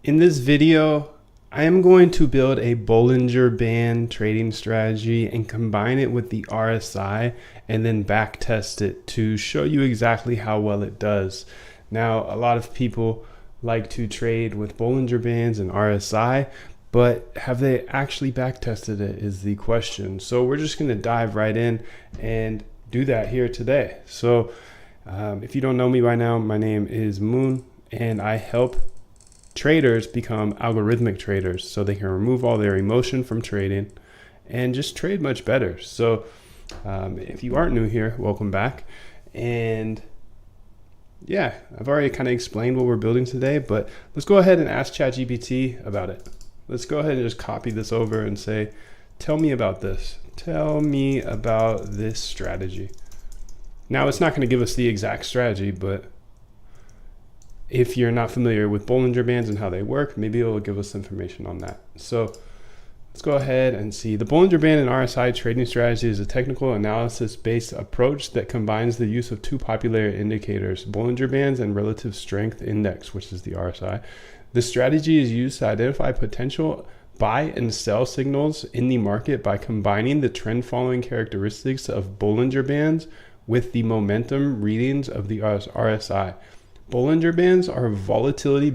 In this video, I am going to build a Bollinger Band trading strategy and combine it with the RSI and then back test it to show you exactly how well it does. Now, a lot of people like to trade with Bollinger Bands and RSI, but have they actually back tested it is the question. So we're just going to dive right in and do that here today. So if you don't know me by now, my name is Moon and I help traders become algorithmic traders so they can remove all their emotion from trading and just trade much better. So if you aren't new here, welcome back. And yeah, I've already kind of explained what we're building today, but let's go ahead and ask ChatGPT about it. Let's go ahead and just copy this over and say, tell me about this. Tell me about this strategy. Now it's not going to give us the exact strategy, but if you're not familiar with Bollinger Bands and how they work, maybe it'll give us information on that. So let's go ahead and see. The Bollinger Band and RSI trading strategy is a technical analysis-based approach that combines the use of two popular indicators, Bollinger Bands and Relative Strength Index, which is the RSI. The strategy is used to identify potential buy and sell signals in the market by combining the trend following characteristics of Bollinger Bands with the momentum readings of the RSI. Bollinger Bands are volatility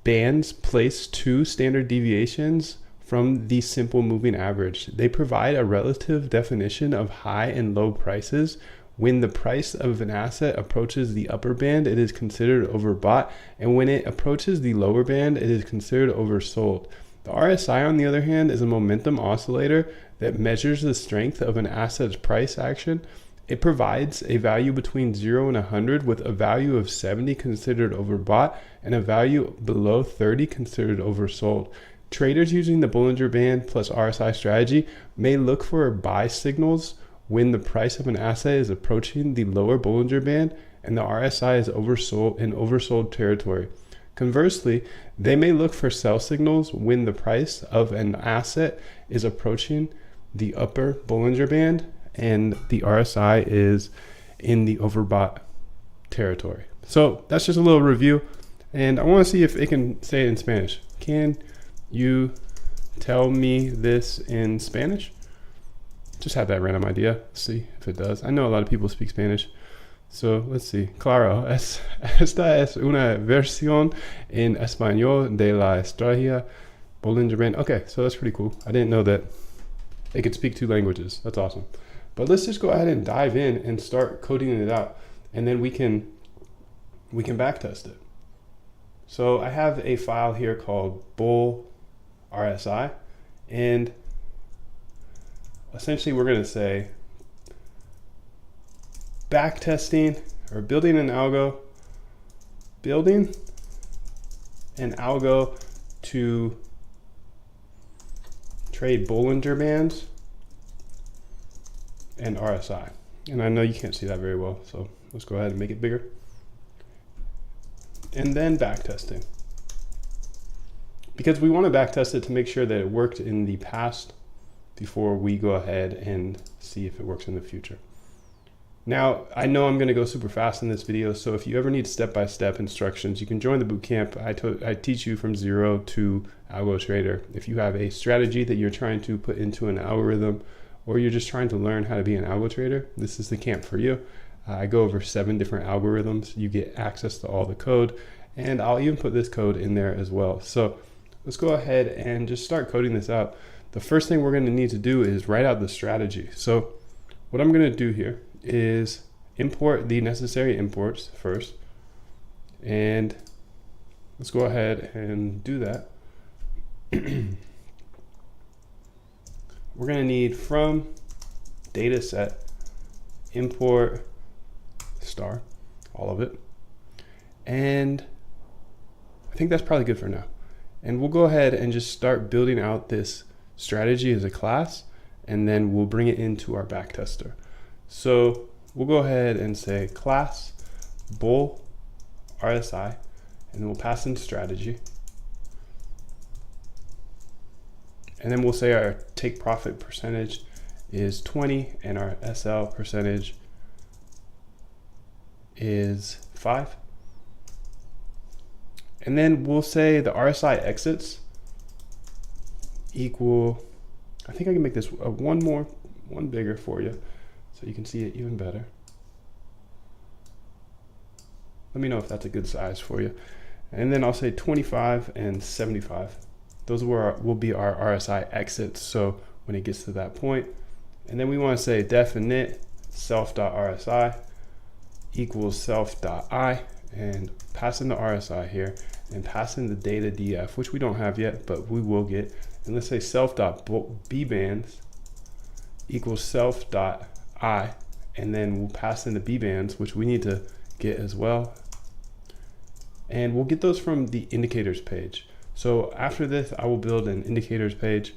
bands placed two standard deviations from the simple moving average. They provide a relative definition of high and low prices. When the price of an asset approaches the upper band, it is considered overbought, and when it approaches the lower band, it is considered oversold. The RSI, on the other hand, is a momentum oscillator that measures the strength of an asset's price action. It provides a value between 0 and 100, with a value of 70 considered overbought and a value below 30 considered oversold. Traders using the Bollinger Band plus RSI strategy may look for buy signals when the price of an asset is approaching the lower Bollinger Band and the RSI is oversold territory. Conversely, they may look for sell signals when the price of an asset is approaching the upper Bollinger Band and the RSI is in the overbought territory. So that's just a little review. And I want to see if it can say it in Spanish. Can you tell me this in Spanish? Just had that random idea. Let's see if it does. I know a lot of people speak Spanish. So let's see. Claro, esta es una versión en español de la estrategia Bollinger Band. Okay, so that's pretty cool. I didn't know that it could speak two languages. That's awesome. But let's just go ahead and dive in and start coding it out, and then we can back test it. So I have a file here called bull RSI, and essentially we're going to say back testing or building an algo to trade Bollinger Bands and RSI. And I know you can't see that very well, so let's go ahead and make it bigger. And then back testing. Because we want to back test it to make sure that it worked in the past before we go ahead and see if it works in the future. Now, I know I'm going to go super fast in this video, so if you ever need step-by-step instructions, you can join the bootcamp. I teach you from zero to algo trader. If you have a strategy that you're trying to put into an algorithm, or you're just trying to learn how to be an algo trader, this is the camp for you. I go over 7 different algorithms. You get access to all the code, and I'll even put this code in there as well. So let's go ahead and just start coding this out. The first thing we're going to need to do is write out the strategy. So what I'm going to do here is import the necessary imports first, and let's go ahead and do that. We're going to need from data set import star, all of it. And I think that's probably good for now. And we'll go ahead and just start building out this strategy as a class, and then we'll bring it into our back tester. So we'll go ahead and say class bull RSI, and then we'll pass in strategy. And then we'll say our take profit percentage is 20 and our SL percentage is 5. And then we'll say the RSI exits equal, I think I can make this one bigger for you so you can see it even better. Let me know if that's a good size for you. And then I'll say 25 and 75. Those will be our RSI exits. So when it gets to that point, and then we want to say definite self.rsi equals self.i, and pass in the RSI here and pass in the data df, which we don't have yet, but we will get. And let's say self.bbands equals self.i, and then we'll pass in the bbands, which we need to get as well. And we'll get those from the indicators page. So after this, I will build an indicators page,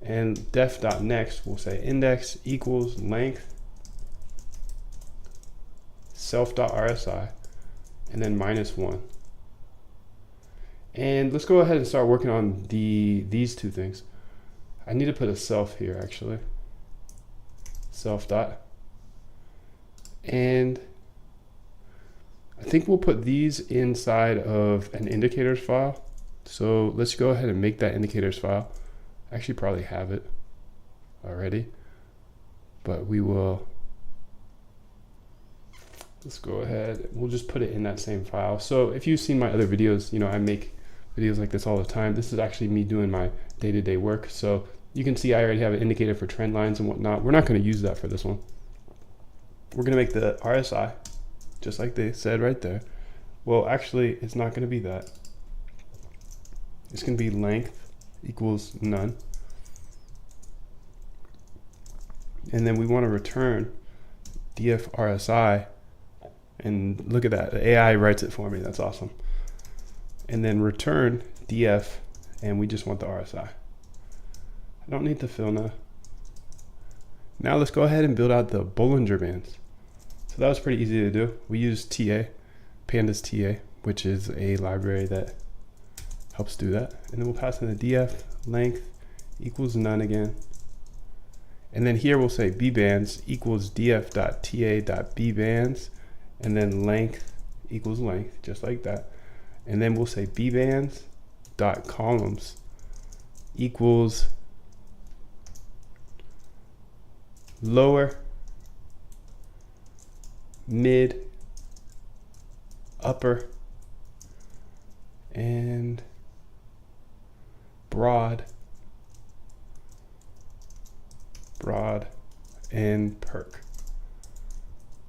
and def.next will say index equals length self.rsi and then -1. And let's go ahead and start working on these two things. I need to put a self here actually. Self dot. And I think we'll put these inside of an indicators file. So let's go ahead and make that indicators file. I actually probably have it already, but we will, let's go ahead. We'll just put it in that same file. So if you've seen my other videos, you know, I make videos like this all the time. This is actually me doing my day-to-day work. So you can see I already have an indicator for trend lines and whatnot. We're not going to use that for this one. We're going to make the RSI just like they said right there. Well, actually, it's not going to be that. It's going to be length equals none. And then we want to return df RSI. And look at that. The AI writes it for me. That's awesome. And then return df, and we just want the RSI. I don't need to fill now. Now let's go ahead and build out the Bollinger bands. So that was pretty easy to do. We used TA, pandas TA, which is a library that helps do that. And then we'll pass in the df length equals none again. And then here we'll say bbands equals df.ta.bbands, and then length equals length, just like that. And then we'll say bbands dot columns equals lower, mid, upper, and broad, and perk.